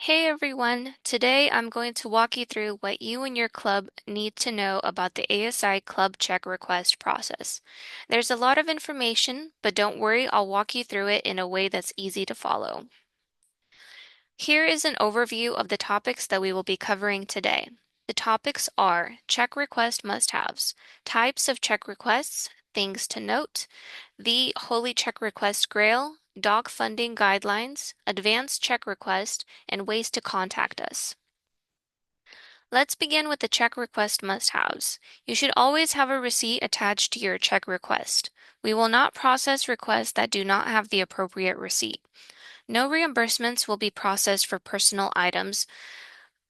Hey everyone, today I'm going to walk you through what you and your club need to know about the ASI Club Check Request process. There's a lot of information, but don't worry, I'll walk you through it in a way that's easy to follow. Here is an overview of the topics that we will be covering today. The topics are check request must-haves, types of check requests, things to note, the Holy Check Request Grail, dog funding guidelines, advanced check request, and ways to contact us. Let's begin with the check request must-haves. You should always have a receipt attached to your check request. We will not process requests that do not have the appropriate receipt. No reimbursements will be processed for personal items,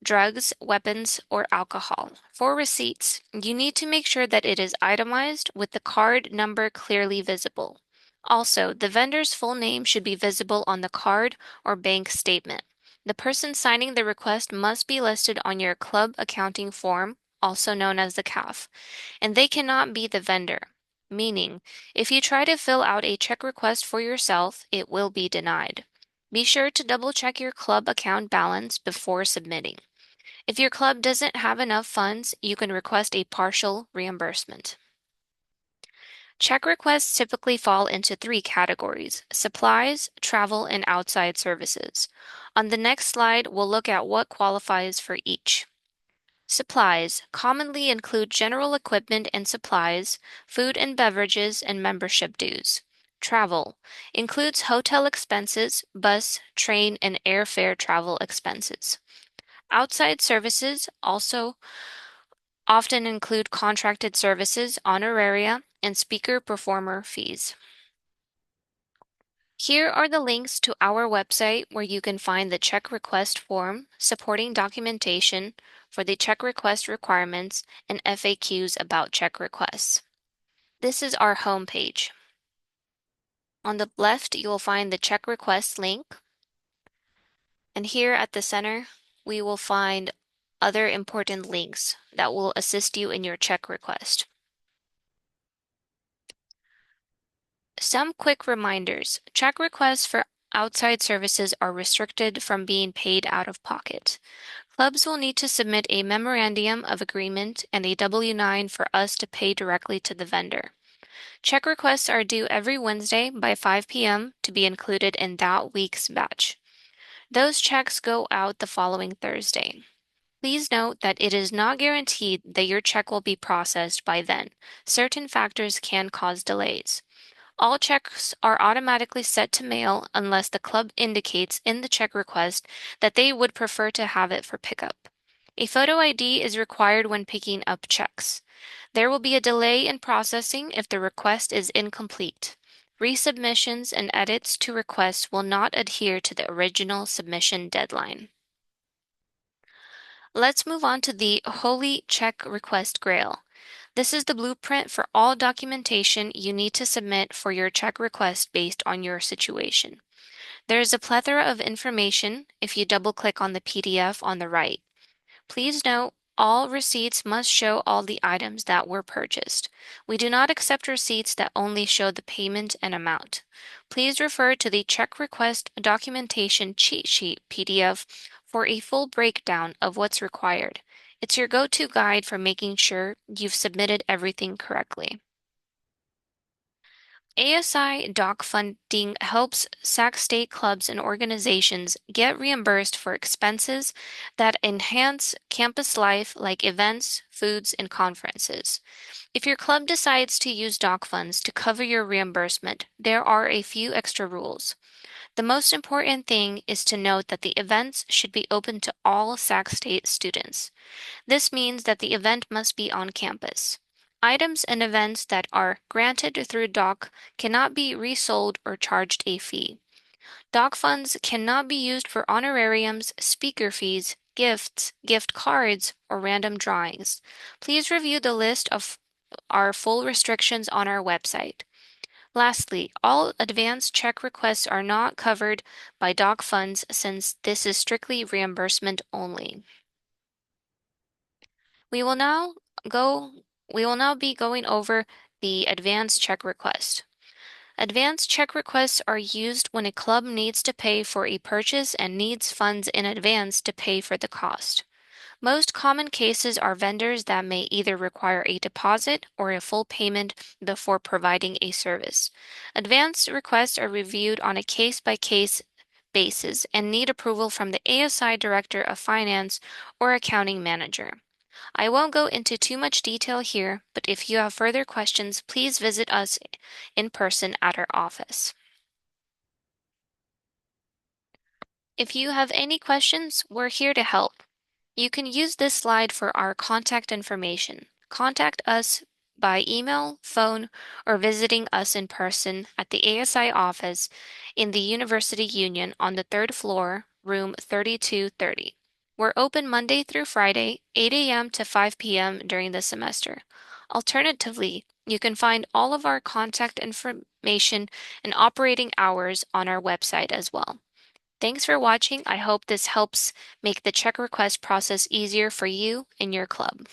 drugs, weapons, or alcohol. For receipts, you need to make sure that it is itemized with the card number clearly visible. Also, the vendor's full name should be visible on the card or bank statement. The person signing the request must be listed on your club accounting form, also known as the CAF, and they cannot be the vendor. Meaning, if you try to fill out a check request for yourself, it will be denied. Be sure to double check your club account balance before submitting. If your club doesn't have enough funds, you can request a partial reimbursement. Check requests typically fall into three categories: supplies, travel, and outside services. On the next slide, we'll look at what qualifies for each. Supplies commonly include general equipment and supplies, food and beverages, and membership dues. Travel includes hotel expenses, bus, train, and airfare travel expenses. Outside services also often include contracted services, honoraria, and speaker performer fees. Here are the links to our website where you can find the check request form, supporting documentation for the check request requirements, and FAQs about check requests. This is our home page. On the left, you will find the check request link, and here at the center, we will find other important links that will assist you in your check request. Some quick reminders. Check requests for outside services are restricted from being paid out of pocket. Clubs will need to submit a memorandum of agreement and a W-9 for us to pay directly to the vendor. Check requests are due every Wednesday by 5 p.m. to be included in that week's batch. Those checks go out the following Thursday. Please note that it is not guaranteed that your check will be processed by then. Certain factors can cause delays. All checks are automatically set to mail unless the club indicates in the check request that they would prefer to have it for pickup. A photo ID is required when picking up checks. There will be a delay in processing if the request is incomplete. Resubmissions and edits to requests will not adhere to the original submission deadline. Let's move on to the Holy Check Request Grail. This is the blueprint for all documentation you need to submit for your check request based on your situation. There is a plethora of information if you double-click on the PDF on the right. Please note, all receipts must show all the items that were purchased. We do not accept receipts that only show the payment and amount. Please refer to the Check Request Documentation Cheat Sheet PDF for a full breakdown of what's required. It's your go-to guide for making sure you've submitted everything correctly. ASI doc funding helps Sac State clubs and organizations get reimbursed for expenses that enhance campus life like events, foods, and conferences. If your club decides to use doc funds to cover your reimbursement, there are a few extra rules. The most important thing is to note that the events should be open to all Sac State students. This means that the event must be on campus. Items and events that are granted through DOC cannot be resold or charged a fee. DOC funds cannot be used for honorariums, speaker fees, gifts, gift cards, or random drawings. Please review the list of our full restrictions on our website. Lastly, all advance check requests are not covered by DOC funds since this is strictly reimbursement only. We will now go we will now be going over the advanced check request. Advance check requests are used when a club needs to pay for a purchase and needs funds in advance to pay for the cost. Most common cases are vendors that may either require a deposit or a full payment before providing a service. Advance requests are reviewed on a case by case basis and need approval from the ASI Director of Finance or Accounting Manager. I won't go into too much detail here, but if you have further questions, please visit us in person at our office. If you have any questions, we're here to help. You can use this slide for our contact information. Contact us by email, phone, or visiting us in person at the ASI office in the University Union on the third floor, room 3230. We're open Monday through Friday, 8 a.m. to 5 p.m. during the semester. Alternatively, you can find all of our contact information and operating hours on our website as well. Thanks for watching. I hope this helps make the check request process easier for you and your club.